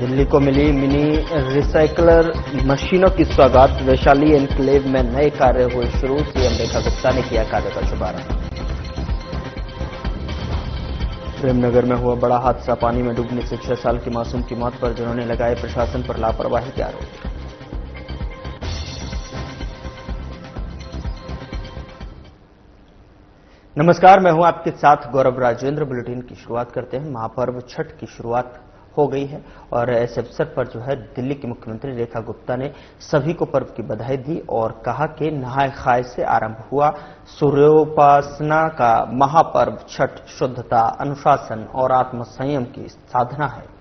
दिल्ली को मिली mini recycler मशीनों की सौगात। वैशाली एनक्लेव में नए कार्य हुए शुरू। सीएम रेखा गुप्ता ने किया कार्य का शुभारंभ। प्रेमनगर में हुआ बड़ा हादसा। पानी में डूबने से 6 साल की मासूम की मौत पर जिन्होंने लगाए प्रशासन पर लापरवाही के आरोप। नमस्कार, मैं हूं आपके साथ गौरव राजेंद्र। बुलेटिन की शुरुआत करते हैं। महापर्व छठ की शुरुआत हो गई है और इस अवसर पर दिल्ली की मुख्यमंत्री रेखा गुप्ता ने सभी को पर्व की बधाई दी और कहा कि नहाय खाए से आरंभ हुआ सूर्योपासना का महापर्व छठ शुद्धता, अनुशासन और आत्मसंयम की साधना है।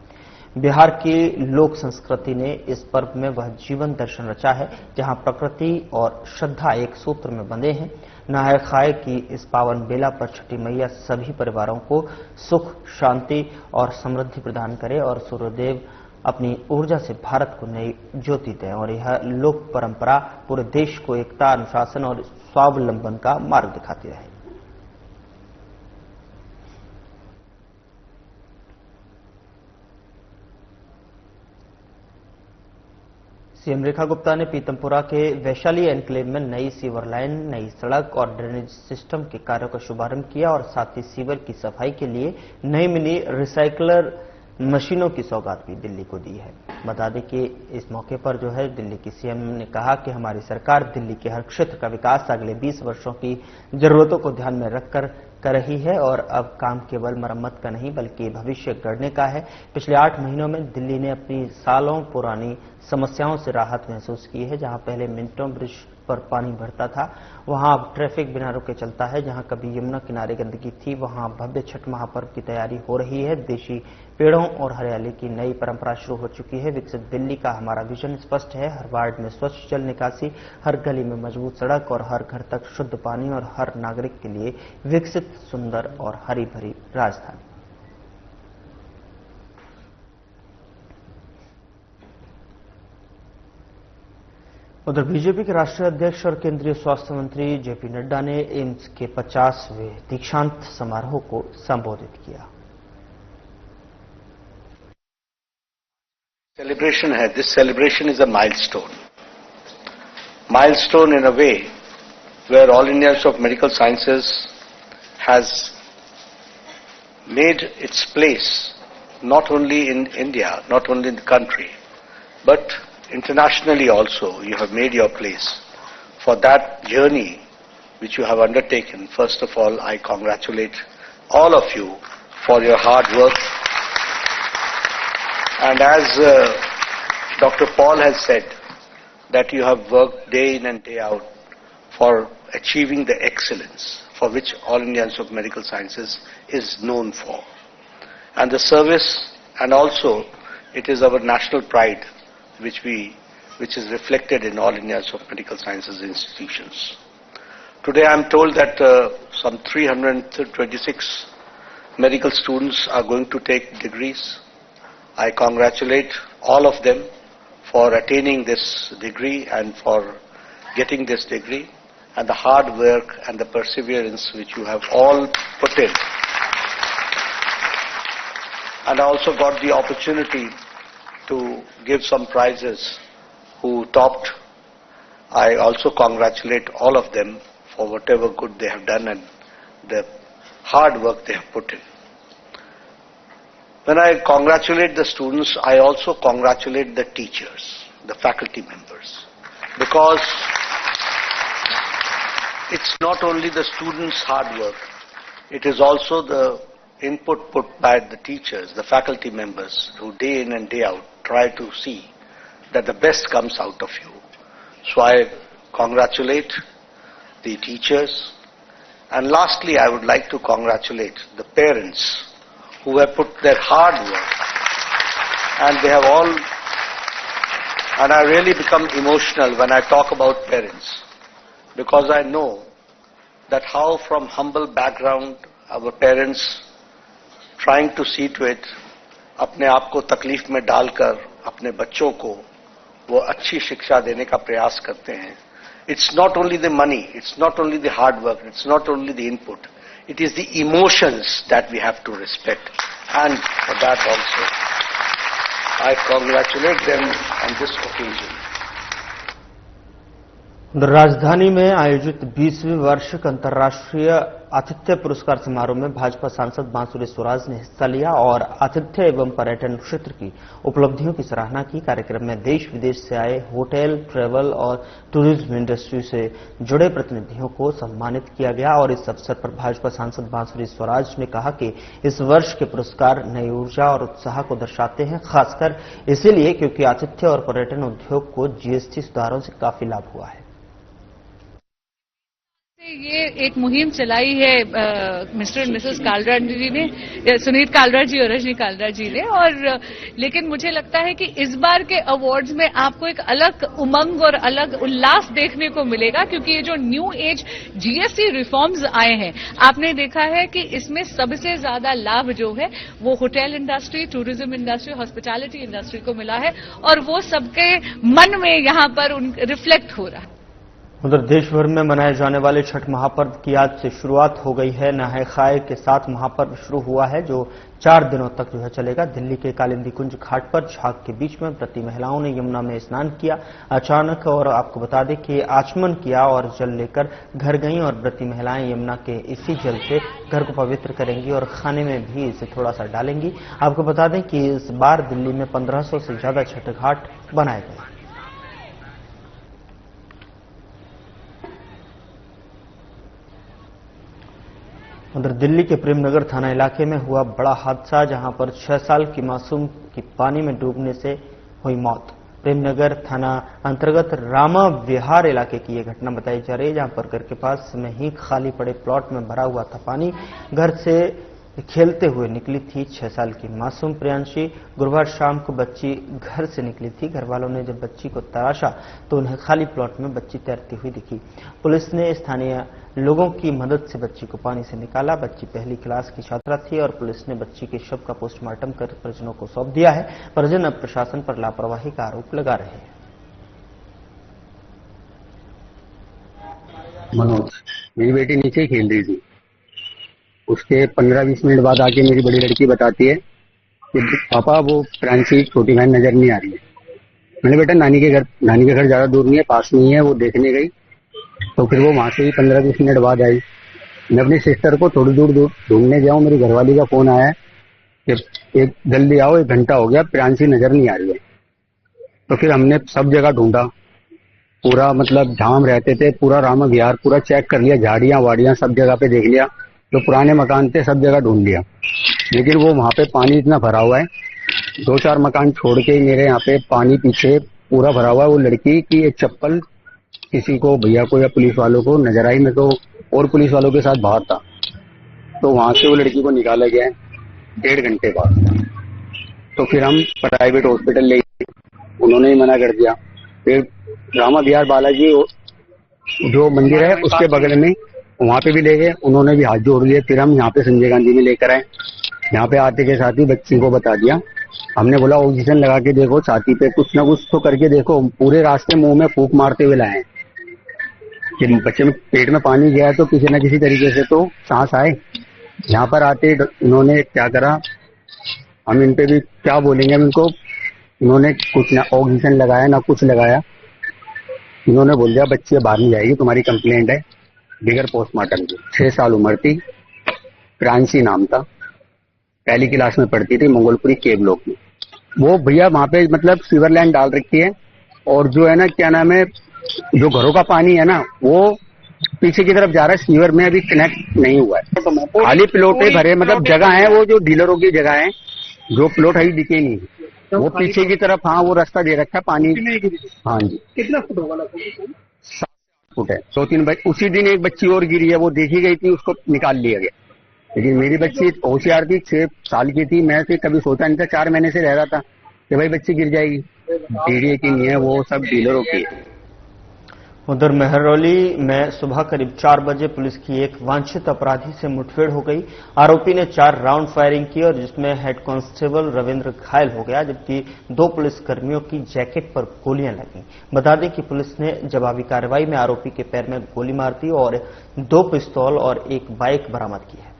बिहार की लोक संस्कृति ने इस पर्व में वह जीवन दर्शन रचा है जहां प्रकृति और श्रद्धा एक सूत्र में बंधे हैं। नहाय खाए की इस पावन बेला पर छठी मैया सभी परिवारों को सुख, शांति और समृद्धि प्रदान करे और सूर्यदेव अपनी ऊर्जा से भारत को नई ज्योति दें और यह लोक परंपरा पूरे देश को एकता, अनुशासन और स्वावलंबन का मार्ग दिखाती रहे। सीएम रेखा गुप्ता ने पीतमपुरा के वैशाली एनक्लेव में नई सीवर लाइन, नई सड़क और ड्रेनेज सिस्टम के कार्यों का शुभारंभ किया और साथ ही सीवर की सफाई के लिए नई मिनी रिसाइकलर मशीनों की सौगात भी दिल्ली को दी है। बता दें कि इस मौके पर दिल्ली की सीएम ने कहा कि हमारी सरकार दिल्ली के हर क्षेत्र का विकास अगले 20 वर्षों की जरूरतों को ध्यान में रखकर कर रही है और अब काम केवल मरम्मत का नहीं बल्कि भविष्य गढ़ने का है। पिछले 8 महीनों में दिल्ली ने अपनी सालों पुरानी समस्याओं से राहत महसूस की है। जहां पहले मिनटों ब्रिज पर पानी भरता था, वहां अब ट्रैफिक बिना रुके चलता है। जहां कभी यमुना किनारे गंदगी थी, वहां भव्य छठ महापर्व की तैयारी हो रही है। देशी पेड़ों और हरियाली की नई परंपरा शुरू हो चुकी है। विकसित दिल्ली का हमारा विजन स्पष्ट है। हर वार्ड में स्वच्छ जल निकासी, हर गली में मजबूत सड़क और हर घर तक शुद्ध पानी और हर नागरिक के लिए विकसित, सुंदर और हरी भरी राजधानी। उधर बीजेपी के राष्ट्रीय अध्यक्ष और केंद्रीय स्वास्थ्य मंत्री जेपी नड्डा ने एम्स के 50वें दीक्षांत समारोह को संबोधित किया। सेलिब्रेशन है। This celebration is a milestone in a way where All India Institute of Medical Sciences has made its place not only in India, not only in the country, but internationally also. You have made your place. For that journey which you have undertaken, first of all, I congratulate all of you for your hard work. And as Dr. Paul has said, that you have worked day in and day out for achieving the excellence for which All India Institute of Medical Sciences is known for. And the service, and also it is our national pride which is reflected in All India Institute of Medical Sciences institutions. Today I am told that some 326 medical students are going to take degrees. I congratulate all of them for attaining this degree and for getting this degree and the hard work and the perseverance which you have all put in. And I also got the opportunity to give some prizes who topped. I also congratulate all of them for whatever good they have done and the hard work they have put in. When I congratulate the students, I also congratulate the teachers, the faculty members, because it's not only the students' hard work, it is also the input put by the teachers, the faculty members, who day in and day out try to see that the best comes out of you. So I congratulate the teachers. And lastly, I would like to congratulate the parents who have put their hard work. And they have all, and I really become emotional when I talk about parents, because I know that how from humble background our parents trying to see to it, अपने आप को तकलीफ में डालकर अपने बच्चों को वो अच्छी शिक्षा देने का प्रयास करते हैं. It's not only the money, it's not only the hard work, it's not only the input, it is the emotions that we have to respect. And for that also, I congratulate them on this occasion. राजधानी में आयोजित 20वीं वार्षिक अंतर्राष्ट्रीय आतिथ्य पुरस्कार समारोह में भाजपा सांसद बांसुरी स्वराज ने हिस्सा लिया और आतिथ्य एवं पर्यटन क्षेत्र की उपलब्धियों की सराहना की। कार्यक्रम में देश विदेश से आए होटल, ट्रैवल और टूरिज्म इंडस्ट्री से जुड़े प्रतिनिधियों को सम्मानित किया गया और इस अवसर पर भाजपा सांसद बांसुरी स्वराज ने कहा कि इस वर्ष के पुरस्कार नई ऊर्जा और उत्साह को दर्शाते हैं, खासकर इसीलिए क्योंकि आतिथ्य और पर्यटन उद्योग को जीएसटी सुधारों से काफी लाभ हुआ है। ये एक मुहिम चलाई है मिस्टर एंड मिसेस कालरा जी ने, सुनीत कालरा जी और रजनी कालरा जी ने, और लेकिन मुझे लगता है कि इस बार के अवार्ड्स में आपको एक अलग उमंग और अलग उल्लास देखने को मिलेगा, क्योंकि ये जो न्यू एज जीएसटी रिफॉर्म्स आए हैं, आपने देखा है कि इसमें सबसे ज्यादा लाभ जो है वो hotel industry, tourism industry, hospitality industry को मिला है और वो सबके मन में यहां पर रिफ्लेक्ट हो रहा है। उधर देश भर में मनाए जाने वाले छठ महापर्व की आज से शुरुआत हो गई है। नहाय खाए के साथ महापर्व शुरू हुआ है जो 4 दिनों तक चलेगा। दिल्ली के कालिंदी कुंज घाट पर झाग के बीच में व्रती महिलाओं ने यमुना में स्नान किया अचानक, और आपको बता दें कि आचमन किया और जल लेकर घर गईं और व्रती महिलाएं यमुना के इसी जल से घर को पवित्र करेंगी और खाने में भी इसे थोड़ा सा डालेंगी। आपको बता दें कि इस बार दिल्ली में 1500 से ज्यादा छठ घाट बनाए गए। उधर दिल्ली के प्रेमनगर थाना इलाके में हुआ बड़ा हादसा, जहां पर 6 साल की मासूम की पानी में डूबने से हुई मौत। प्रेमनगर थाना अंतर्गत रामा विहार इलाके की यह घटना बताई जा रही है, जहां पर घर के पास में ही खाली पड़े प्लॉट में भरा हुआ था पानी। घर से खेलते हुए निकली थी 6 साल की मासूम प्रियांशी। गुरुवार शाम को बच्ची घर से निकली थी। घर वालों ने जब बच्ची को तलाशा तो उन्हें खाली प्लॉट में बच्ची तैरती हुई दिखी। पुलिस ने स्थानीय लोगों की मदद से बच्ची को पानी से निकाला। बच्ची पहली क्लास की छात्रा थी और पुलिस ने बच्ची के शव का पोस्टमार्टम कर परिजनों को सौंप दिया है। परिजन अब प्रशासन पर लापरवाही का आरोप लगा रहे हैं। मनोज, मेरी बेटी नीचे खेल रही थी। उसके 15-20 मिनट बाद आके मेरी बड़ी लड़की बताती है कि पापा वो प्रांशी छोटी बहन नजर नहीं आ रही है। मैंने बेटा नानी के घर ज्यादा दूर नहीं है, पास में ही है, वो देखने गई। तो फिर वो वहां से ही 15-20 मिनट बाद आई। मैं अपनी सिस्टर को थोड़ी दूर ढूंढने गया हूँ, मेरी घरवाली का फोन आया कि एक जल्दी आओ, 1 घंटा हो गया, प्रांशी नजर नहीं आ रही है। तो फिर हमने सब जगह ढूंढा, पूरा मतलब जहां हम रहते थे पूरा रामा विहार पूरा चेक कर लिया, झाड़ियां वाड़ियां सब जगह पे देख लिया, जो पुराने मकान थे सब जगह ढूंढ लिया, लेकिन वो वहां पे पानी इतना भरा हुआ है। 2-4 मकान छोड़ के मेरे यहाँ पे पानी पीछे पूरा भरा हुआ है। वो लड़की की एक चप्पल किसी को, भैया को या पुलिस वालों को नजर आई। मैं तो और पुलिस वालों के साथ बाहर था, तो वहां से वो लड़की को निकाला गया है 1.5 घंटे बाद। तो फिर हम प्राइवेट हॉस्पिटल ले गए, उन्होंने ही मना कर दिया। फिर रामा विहार बालाजी जो मंदिर है उसके बगल में, वहां पे भी ले गए, उन्होंने भी हाथ जोड़ लिए। फिर हम यहाँ पे संजय गांधी में लेकर आए। यहाँ पे आते के साथ ही बच्ची को बता दिया, हमने बोला ऑक्सीजन लगा के देखो, छाती पे कुछ ना कुछ तो करके देखो। पूरे रास्ते मुंह में फूंक मारते हुए लाए कि बच्चे में पेट में पानी गया है तो किसी न किसी तरीके से तो सांस आए। यहाँ पर आते उन्होंने क्या करा, हम इन पे भी क्या बोलेंगे हम इनको। इन्होंने कुछ ना ऑक्सीजन लगाया ना कुछ लगाया। इन्होंने बोल दिया बच्ची बाहर नहीं जाएगी, तुम्हारी कंप्लेंट है, बिगर पोस्टमार्टम की। 6 साल उम्र थी, प्रांशी नाम था, पहली क्लास में पढ़ती थी, मंगोलपुरी के ब्लॉक में। वो भैया वहां पे मतलब सीवर लाइन डाल रखी है, और जो है ना क्या नाम है, जो घरों का पानी है ना वो पीछे की तरफ जा रहा है, सीवर में अभी कनेक्ट नहीं हुआ है। खाली प्लॉटे भरे, मतलब जगह है वो जो डीलरों की जगह है, जो प्लॉट है दिखे नहीं, वो पीछे की तरफ। हाँ, वो रास्ता दे रखा है पानी। हाँ जी, कितना फुट होगा लगभग? 7 फुट है। 2-3 उसी दिन एक बच्ची और गिरी है, वो देखी गई थी, उसको निकाल लिया गया। लेकिन मेरी बच्ची होशियार थी, 6 साल की थी। मैं फिर कभी सोचा नहीं था, 4 महीने से रह रहा था कि भाई बच्ची गिर जाएगी। डीडीए की नहीं है, वो सब डीलरों की है। उधर मेहरौली में सुबह करीब 4 बजे पुलिस की एक वांछित अपराधी से मुठभेड़ हो गई। आरोपी ने 4 राउंड फायरिंग की और जिसमें हेड कांस्टेबल रविंद्र घायल हो गया, जबकि 2 पुलिसकर्मियों की जैकेट पर गोलियां लगीं। बता दें कि पुलिस ने जवाबी कार्रवाई में आरोपी के पैर में गोली मार दी और 2 पिस्तौल और 1 बाइक बरामद की है।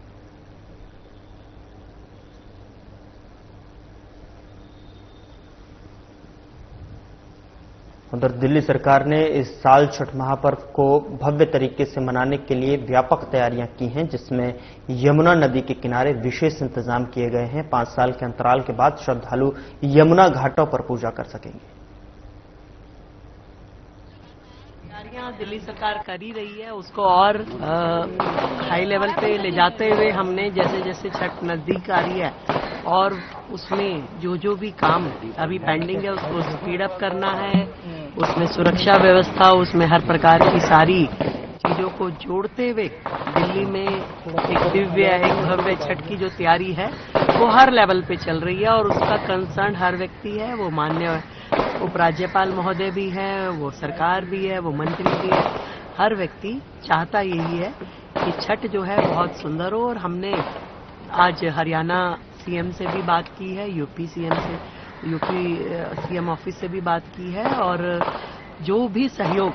उधर दिल्ली सरकार ने इस साल छठ महापर्व को भव्य तरीके से मनाने के लिए व्यापक तैयारियां की हैं, जिसमें यमुना नदी के किनारे विशेष इंतजाम किए गए हैं। 5 साल के अंतराल के बाद श्रद्धालु यमुना घाटों पर पूजा कर सकेंगे। तैयारियां दिल्ली सरकार कर ही रही है, उसको और हाई लेवल पे ले जाते हुए हमने जैसे जैसे छठ नजदीक आ रही है और उसमें जो भी काम अभी पेंडिंग है उसको स्पीड अप करना है, उसमें सुरक्षा व्यवस्था, उसमें हर प्रकार की सारी चीजों को जोड़ते हुए दिल्ली में एक दिव्य एक भव्य छठ की जो तैयारी है वो हर लेवल पे चल रही है और उसका कंसर्न हर व्यक्ति है। वो माननीय उपराज्यपाल महोदय भी है, वो सरकार भी है, वो मंत्री भी है, हर व्यक्ति चाहता यही है कि छठ जो है बहुत सुंदर हो। और हमने आज हरियाणा सीएम से भी बात की है, यूपी सीएम ऑफिस से भी बात की है और जो भी सहयोग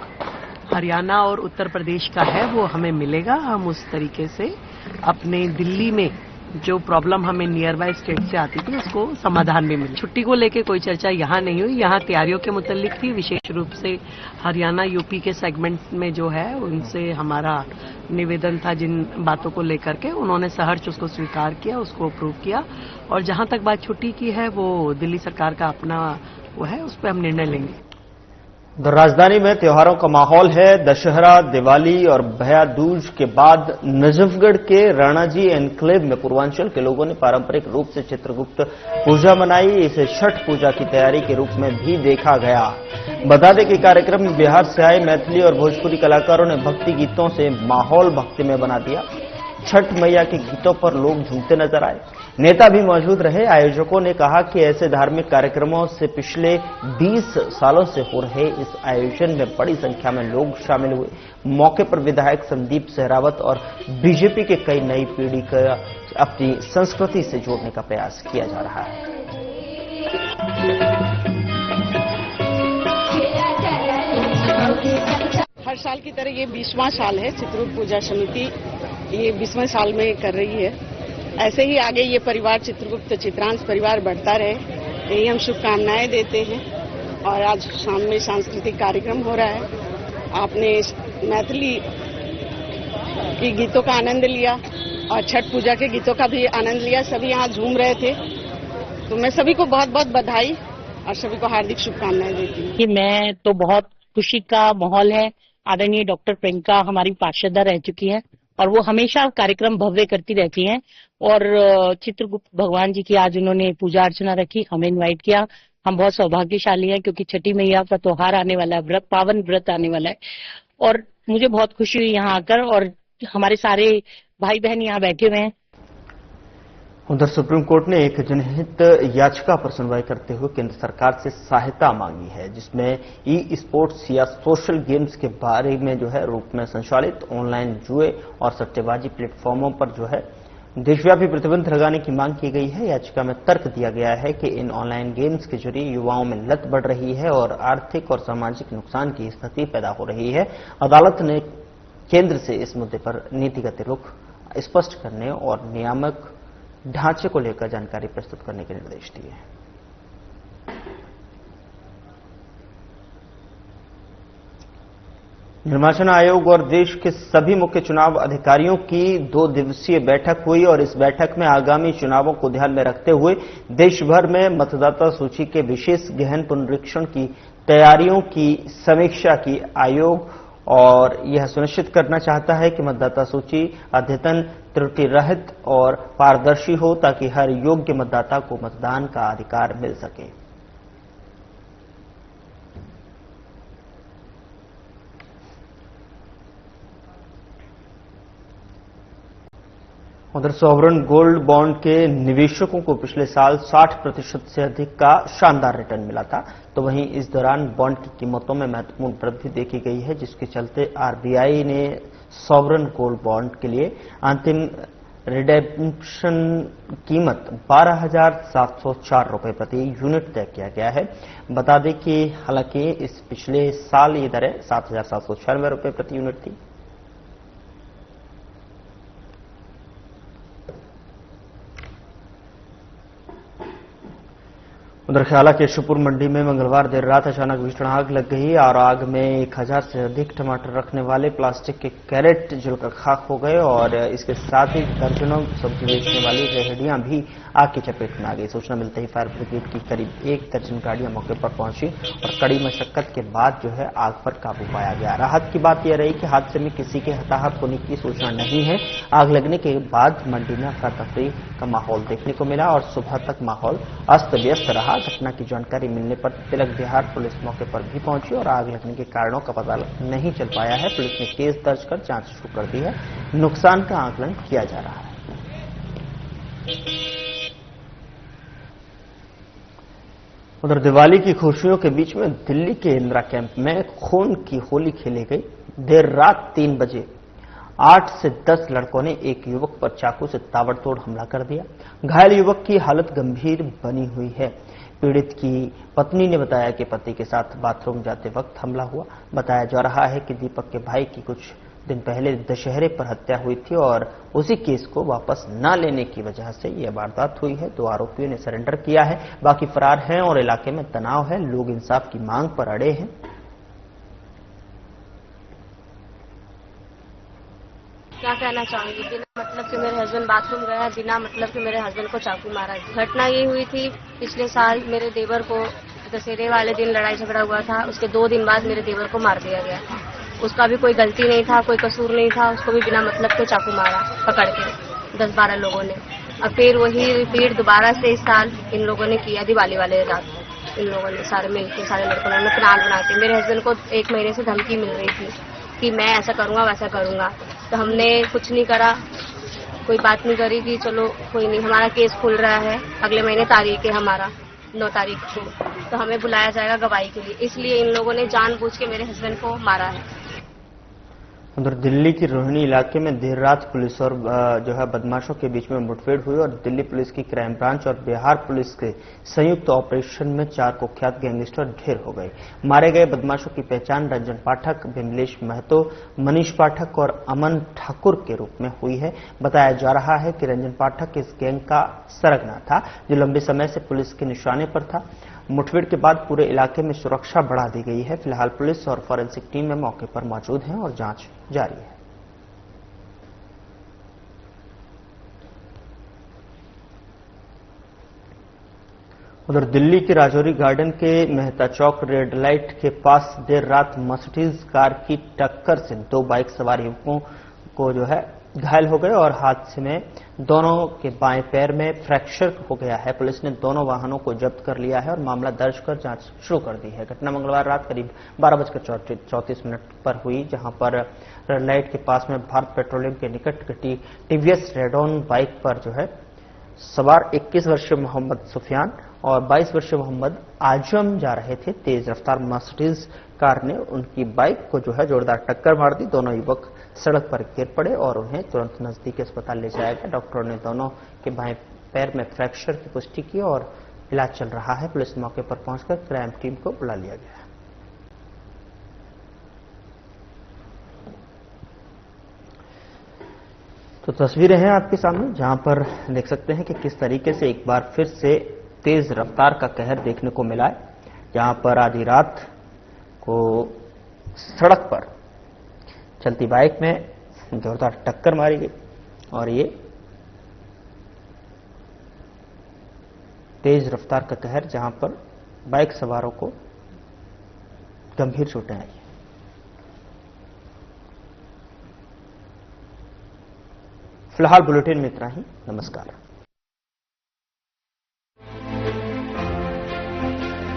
हरियाणा और उत्तर प्रदेश का है वो हमें मिलेगा। हम उस तरीके से अपने दिल्ली में जो प्रॉब्लम हमें नियर बाय स्टेट से आती थी उसको समाधान भी मिले। छुट्टी को लेके कोई चर्चा यहाँ नहीं हुई, यहाँ तैयारियों के मुतालिक थी। विशेष रूप से हरियाणा यूपी के सेगमेंट में जो है उनसे हमारा निवेदन था, जिन बातों को लेकर के उन्होंने सहर्ष उसको स्वीकार किया, उसको अप्रूव किया। और जहां तक बात छुट्टी की है वो दिल्ली सरकार का अपना वो है, उस पर हम निर्णय लेंगे। राजधानी में त्योहारों का माहौल है। दशहरा, दिवाली और भैया दूज के बाद नजफगढ़ के राणाजी एनक्लेव में पूर्वांचल के लोगों ने पारंपरिक रूप से चित्रगुप्त पूजा मनाई। इसे छठ पूजा की तैयारी के रूप में भी देखा गया। बता दें कि कार्यक्रम में बिहार से आए मैथिली और भोजपुरी कलाकारों ने भक्ति गीतों से माहौल भक्तिमय बना दिया। छठ मैया के गीतों पर लोग झूमते नजर आए। नेता भी मौजूद रहे। आयोजकों ने कहा कि ऐसे धार्मिक कार्यक्रमों से पिछले 20 सालों से हो रहे इस आयोजन में बड़ी संख्या में लोग शामिल हुए। मौके पर विधायक संदीप सहरावत और बीजेपी के कई नई पीढ़ी का अपनी संस्कृति से जोड़ने का प्रयास किया जा रहा है। हर साल की तरह ये 20वां साल है। चित्रगुप्त पूजा समिति ये 20वें साल में कर रही है। ऐसे ही आगे ये परिवार चित्रगुप्त चित्रांश परिवार बढ़ता रहे, यही हम शुभकामनाएं देते हैं। और आज शाम में सांस्कृतिक कार्यक्रम हो रहा है। आपने मैथिली की गीतों का आनंद लिया और छठ पूजा के गीतों का भी आनंद लिया। सभी यहाँ झूम रहे थे, तो मैं सभी को बहुत बहुत बधाई और सभी को हार्दिक शुभकामनाएं देती हूँ। कि मैं तो बहुत खुशी का माहौल है। आदरणीय डॉक्टर प्रियंका हमारी पार्षदा रह चुकी है और वो हमेशा कार्यक्रम भव्य करती रहती हैं। और चित्रगुप्त भगवान जी की आज उन्होंने पूजा अर्चना रखी, हमें इनवाइट किया। हम बहुत सौभाग्यशाली हैं क्योंकि छठी मैया का त्योहार आने वाला है, व्रत पावन व्रत आने वाला है और मुझे बहुत खुशी हुई यहाँ आकर। और हमारे सारे भाई बहन यहाँ बैठे हुए हैं। उधर सुप्रीम कोर्ट ने एक जनहित याचिका पर सुनवाई करते हुए केंद्र सरकार से सहायता मांगी है, जिसमें ई स्पोर्ट्स या सोशल गेम्स के बारे में जो है रूप में संचालित ऑनलाइन जुए और सट्टेबाजी प्लेटफॉर्मों पर जो है देशव्यापी प्रतिबंध लगाने की मांग की गई है। याचिका में तर्क दिया गया है कि इन ऑनलाइन गेम्स के जरिए युवाओं में लत बढ़ रही है और आर्थिक और सामाजिक नुकसान की स्थिति पैदा हो रही है। अदालत ने केंद्र से इस मुद्दे पर नीतिगत रुख स्पष्ट करने और नियामक ढांचे को लेकर जानकारी प्रस्तुत करने के निर्देश दिए हैं। निर्वाचन आयोग और देश के सभी मुख्य चुनाव अधिकारियों की 2 दिवसीय बैठक हुई और इस बैठक में आगामी चुनावों को ध्यान में रखते हुए देश भर में मतदाता सूची के विशेष गहन पुनरीक्षण की तैयारियों की समीक्षा की। आयोग और यह सुनिश्चित करना चाहता है कि मतदाता सूची अद्यतन त्रुटि रहित और पारदर्शी हो ताकि हर योग्य मतदाता को मतदान का अधिकार मिल सके। उधर सॉवरन गोल्ड बॉन्ड के निवेशकों को पिछले साल 60% से अधिक का शानदार रिटर्न मिला था, तो वहीं इस दौरान बॉन्ड की कीमतों में महत्वपूर्ण वृद्धि देखी गई है, जिसके चलते आरबीआई ने सॉवरन गोल्ड बॉन्ड के लिए अंतिम रिडेम्पशन कीमत 12,704 रुपए प्रति यूनिट तय किया गया है। बता दें कि हालांकि इस पिछले साल ये दरें 7,796 रुपए प्रति यूनिट थी। उधर ख्याला के शिवपुर मंडी में मंगलवार देर रात अचानक भीषण आग लग गई और आग में 1000 से अधिक टमाटर रखने वाले प्लास्टिक के कैरेट जलकर खाक हो गए और इसके साथ ही दर्जनों सब्जी बेचने वाली रेहड़ियां भी आग की चपेट में आ गई। सूचना मिलते ही फायर ब्रिगेड की करीब 1 दर्जन गाड़ियां मौके पर पहुंची और कड़ी मशक्कत के बाद जो है आग पर काबू पाया गया। राहत की बात यह रही कि हादसे में किसी के हताहत होने की सूचना नहीं है। आग लगने के बाद मंडी में अफरा तफरी का माहौल देखने को मिला और सुबह तक माहौल अस्त व्यस्त रहा। घटना की जानकारी मिलने पर तिलक बिहार पुलिस मौके पर भी पहुंची और आग लगने के कारणों का पता नहीं चल पाया है। पुलिस ने केस दर्ज कर जांच शुरू कर दी है। नुकसान का आकलन किया जा रहा है। उधर दिवाली की खुशियों के बीच में दिल्ली के इंदिरा कैंप में खून की होली खेली गई। देर रात 3 बजे 8 से 10 लड़कों ने एक युवक पर चाकू से ताबड़तोड़ हमला कर दिया। घायल युवक की हालत गंभीर बनी हुई है। पीड़ित की पत्नी ने बताया कि पति के साथ बाथरूम जाते वक्त हमला हुआ। बताया जा रहा है कि दीपक के भाई की कुछ दिन पहले दशहरे पर हत्या हुई थी और उसी केस को वापस न लेने की वजह से यह वारदात हुई है। 2 आरोपियों ने सरेंडर किया है, बाकी फरार हैं और इलाके में तनाव है। लोग इंसाफ की मांग पर अड़े हैं। क्या कहना चाहूंगी, बिना मतलब के मेरे हस्बैंड बाथरूम गया, बिना मतलब के मेरे हस्बैंड को चाकू मारा। घटना ये हुई थी पिछले साल मेरे देवर को दशहरे वाले दिन लड़ाई झगड़ा हुआ था। उसके 2 दिन बाद मेरे देवर को मार दिया गया था। उसका भी कोई गलती नहीं था, कोई कसूर नहीं था। उसको भी बिना मतलब के चाकू मारा पकड़ के 10-12 लोगों ने। अब फिर वही रिपीट दोबारा से इस साल इन लोगों ने किया। दिवाली वाले रात इन लोगों ने सारे मिलकर, सारे लड़कों ने प्लान बना के, मेरे हस्बैंड को 1 महीने से धमकी मिल रही थी कि मैं ऐसा करूंगा वैसा करूंगा। तो हमने कुछ नहीं करा, कोई बात नहीं करी कि चलो कोई नहीं, हमारा केस खुल रहा है। अगले महीने तारीख है हमारा 9 तारीख को, तो हमें बुलाया जाएगा गवाही के लिए। इसलिए इन लोगों ने जानबूझ के मेरे हस्बैंड को मारा है। उधर दिल्ली की रोहिणी इलाके में देर रात पुलिस और जो है बदमाशों के बीच में मुठभेड़ हुई और दिल्ली पुलिस की क्राइम ब्रांच और बिहार पुलिस के संयुक्त ऑपरेशन में 4 कुख्यात गैंगस्टर ढेर हो गए। मारे गए बदमाशों की पहचान रंजन पाठक, विमलेश महतो, मनीष पाठक और अमन ठाकुर के रूप में हुई है। बताया जा रहा है कि रंजन पाठक इस गैंग का सरगना था जो लंबे समय से पुलिस के निशाने पर था। मुठभेड़ के बाद पूरे इलाके में सुरक्षा बढ़ा दी गई है। फिलहाल पुलिस और फॉरेंसिक टीम में मौके पर मौजूद हैं और जांच जारी है। उधर दिल्ली के राजौरी गार्डन के मेहता चौक रेड लाइट के पास देर रात मर्सिडीज कार की टक्कर से 2 बाइक सवार युवकों को जो है घायल हो गए और हादसे में दोनों के बाएं पैर में फ्रैक्चर हो गया है। पुलिस ने दोनों वाहनों को जब्त कर लिया है और मामला दर्ज कर जांच शुरू कर दी है। घटना मंगलवार रात करीब 12:34 पर हुई, जहां पर रेड लाइट के पास में भारत पेट्रोलियम के निकट घटी टीवीएस रेडॉन बाइक पर जो है सवार 21 वर्षीय मोहम्मद सुफियान और 22 वर्षीय मोहम्मद आजम जा रहे थे। तेज रफ्तार मर्सिडीज कार ने उनकी बाइक को जो है जोरदार टक्कर मार दी। दोनों युवक सड़क पर गिर पड़े और उन्हें तुरंत नजदीकी अस्पताल ले जाया गया। डॉक्टरों ने दोनों के बाएं पैर में फ्रैक्चर की पुष्टि की और इलाज चल रहा है। पुलिस मौके पर पहुंचकर क्राइम टीम को बुला लिया गया। तो तस्वीरें हैं आपके सामने, जहां पर देख सकते हैं कि किस तरीके से एक बार फिर से तेज रफ्तार का कहर देखने को मिला है, जहां पर आधी रात को सड़क पर चलती बाइक में जोरदार टक्कर मारी गई और ये तेज रफ्तार का कहर, जहां पर बाइक सवारों को गंभीर चोटें आई। फिलहाल बुलेटिन में इतना ही। नमस्कार।